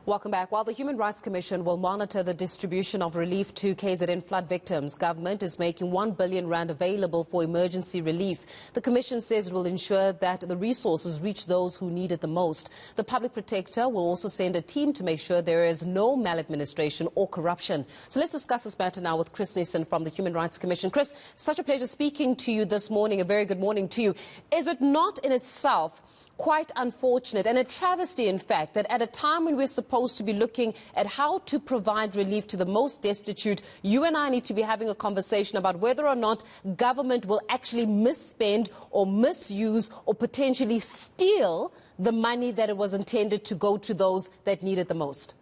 Welcome back. While the Human Rights Commission will monitor the distribution of relief to KZN flood victims, government is making R1 billion available for emergency relief. The Commission says it will ensure that the resources reach those who need it the most. The Public Protector will also send a team to make sure there is no maladministration or corruption. So let's discuss this matter now with Chris Nissen from the Human Rights Commission. Chris, such a pleasure speaking to you this morning. A very good morning to you. Is it not in itself quite unfortunate and a travesty, in fact, that at a time when we're supposed to be looking at how to provide relief to the most destitute, you and I need to be having a conversation about whether or not government will actually misspend or misuse or potentially steal the money that it was intended to go to those that need it the most?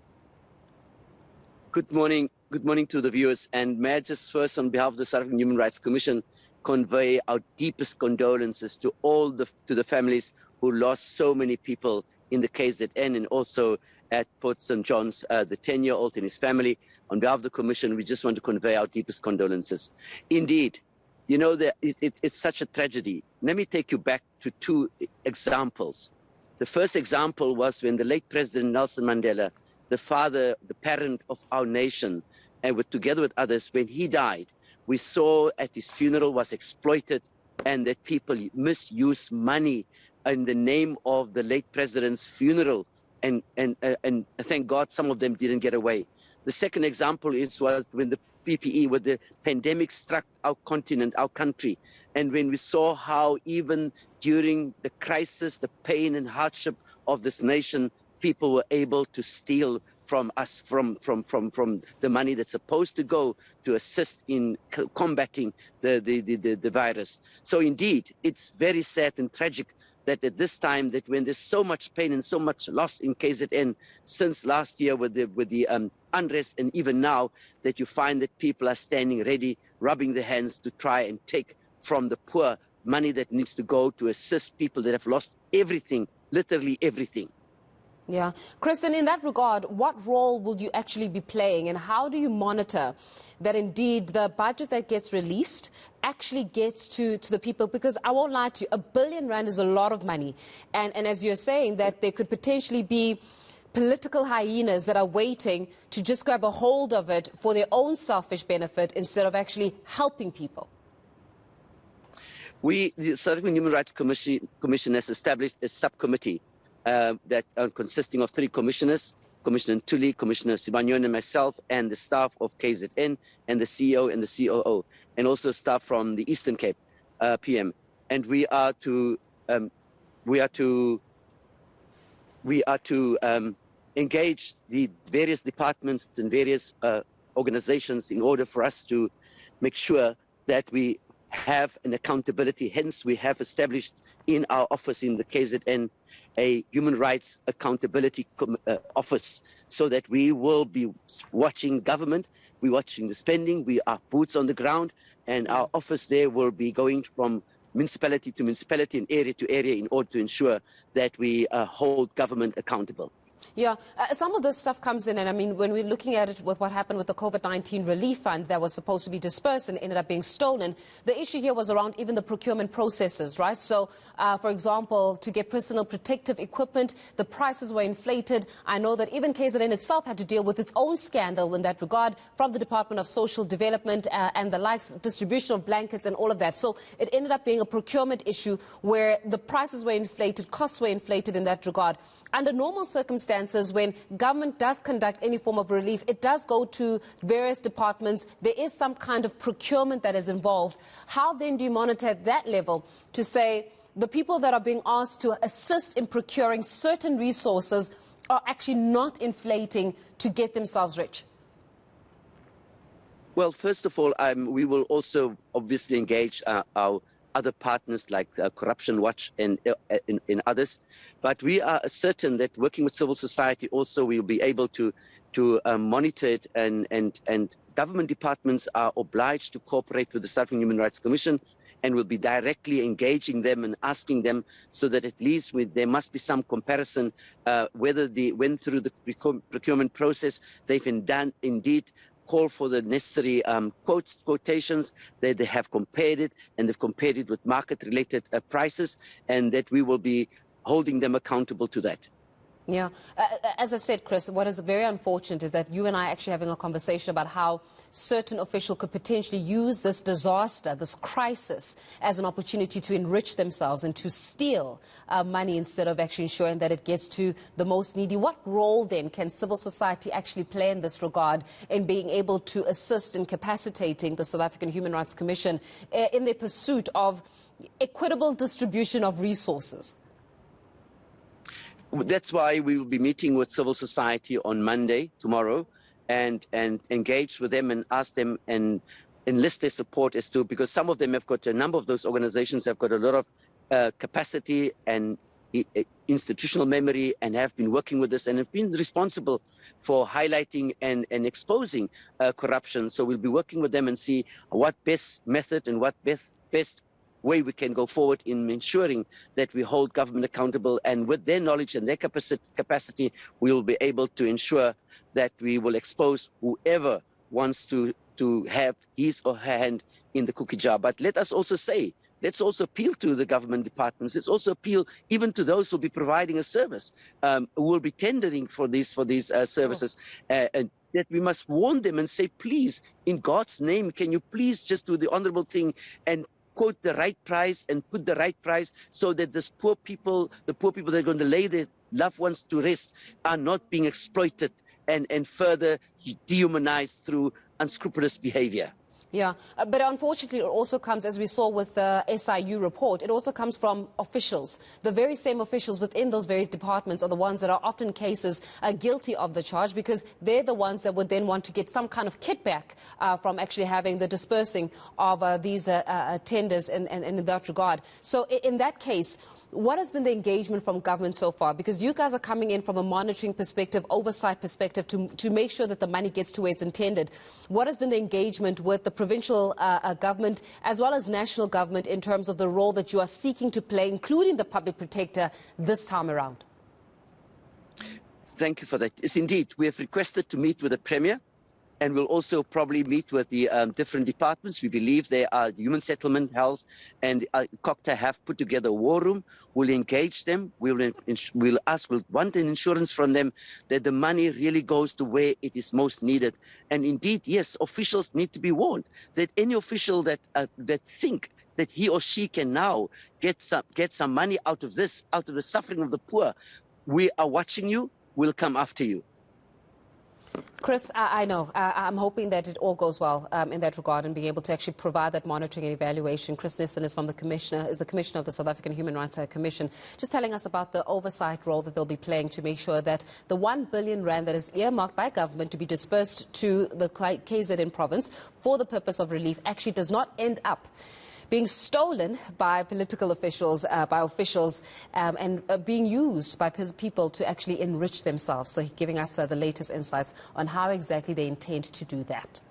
Good morning. Good morning to the viewers. And may I just first, on behalf of the South African Human Rights Commission, convey our deepest condolences to the families who lost so many people in the KZN and also at Port St. John's, the 10-year-old and his family. On behalf of the Commission, we just want to convey our deepest condolences. Indeed, you know, it's such a tragedy. Let me take you back to two examples. The first example was when the late President Nelson Mandela, the father, the parent of our nation, and together with others, when he died, we saw at his funeral was exploited and that people misuse money in the name of the late president's funeral. And thank God some of them didn't get away. The second example was when the PPE, when the pandemic struck our continent, our country, and when we saw how even during the crisis, the pain and hardship of this nation, people were able to steal from us, from the money that's supposed to go to assist in combating the virus. So indeed, it's very sad and tragic that at this time, that when there's so much pain and so much loss in KZN since last year with the unrest, and even now, that you find that people are standing ready, rubbing their hands to try and take from the poor money that needs to go to assist people that have lost everything, literally everything. Yeah. Chris, and in that regard, what role will you actually be playing, and how do you monitor that indeed the budget that gets released actually gets to the people? Because I won't lie to you, R1 billion is a lot of money. And as you're saying, that there could potentially be political hyenas that are waiting to just grab a hold of it for their own selfish benefit instead of actually helping people. The South African Human Rights Commission has established a subcommittee that consisting of 3 commissioners, Commissioner Ntuli, Commissioner Sibanyon, and myself, and the staff of KZN, and the CEO and the COO, and also staff from the Eastern Cape PM. And we are to engage the various departments and various organizations in order for us to make sure that we have an accountability. Hence, we have established in our office in the KZN a human rights accountability office, so that we will be watching government, we're watching the spending, we are boots on the ground, and our office there will be going from municipality to municipality and area to area in order to ensure that we hold government accountable. Yeah, some of this stuff comes in, and I mean, when we're looking at it with what happened with the COVID-19 relief fund that was supposed to be dispersed and ended up being stolen, the issue here was around even the procurement processes, right? So, for example, to get personal protective equipment, the prices were inflated. I know that even KZN itself had to deal with its own scandal in that regard from the Department of Social Development and the likes, distribution of blankets and all of that. So it ended up being a procurement issue where the prices were inflated, costs were inflated in that regard. Under normal circumstances, when government does conduct any form of relief, it does go to various departments. There is some kind of procurement that is involved. How then do you monitor at that level to say the people that are being asked to assist in procuring certain resources are actually not inflating to get themselves rich? Well, first of all, we will also obviously engage our other partners like Corruption Watch and others. But we are certain that working with civil society also we will be able to monitor it, and government departments are obliged to cooperate with the South African Human Rights Commission, and will be directly engaging them and asking them, so that at least there must be some comparison whether they went through the procurement process, they've indeed call for the necessary quotations, that they have compared it, and they've compared it with market-related prices, and that we will be holding them accountable to that. Yeah. As I said, Chris, what is very unfortunate is that you and I are actually having a conversation about how certain officials could potentially use this disaster, this crisis, as an opportunity to enrich themselves and to steal money instead of actually ensuring that it gets to the most needy. What role, then, can civil society actually play in this regard in being able to assist in capacitating the South African Human Rights Commission in their pursuit of equitable distribution of resources? That's why we will be meeting with civil society on Monday, tomorrow, and engage with them and ask them and enlist their support as to, because some of them have got, a number of those organizations have got a lot of capacity and institutional memory and have been working with us and have been responsible for highlighting and exposing corruption. So we'll be working with them and see what best method and what best way we can go forward in ensuring that we hold government accountable, and with their knowledge and their capacity, we will be able to ensure that we will expose whoever wants to have his or her hand in the cookie jar. But let us also say, let's also appeal to the government departments. Let's also appeal even to those who will be providing a service, who will be tendering for these services, and that we must warn them and say, please, in God's name, can you please just do the honorable thing and quote the right price and put the right price, so that the poor people that are going to lay their loved ones to rest are not being exploited and further dehumanized through unscrupulous behavior. Yeah, but unfortunately it also comes, as we saw with the SIU report, it also comes from officials. The very same officials within those various departments are the ones that are often cases guilty of the charge, because they're the ones that would then want to get some kind of kickback from actually having the dispersing of these tenders in that regard. So in that case, what has been the engagement from government so far? Because you guys are coming in from a monitoring perspective, oversight perspective, to make sure that the money gets to where it's intended. What has been the engagement with the provincial government as well as national government in terms of the role that you are seeking to play, including the public protector, this time around? Thank you for that. Yes, indeed, we have requested to meet with the Premier, and we'll also probably meet with the different departments. We believe they are Human Settlement, Health, and COCTA have put together a war room. We'll engage them. We'll want an insurance from them that the money really goes to where it is most needed. And indeed, yes, officials need to be warned that any official that think that he or she can now get some money out of this, out of the suffering of the poor, we are watching you. We'll come after you. Chris, I know. I'm hoping that it all goes well in that regard and being able to actually provide that monitoring and evaluation. Chris Nissen is the Commissioner of the South African Human Rights Commission, just telling us about the oversight role that they'll be playing to make sure that the 1 billion rand that is earmarked by government to be dispersed to the KZN province for the purpose of relief actually does not end up being stolen by political officials, and being used by people to actually enrich themselves. So giving us the latest insights on how exactly they intend to do that.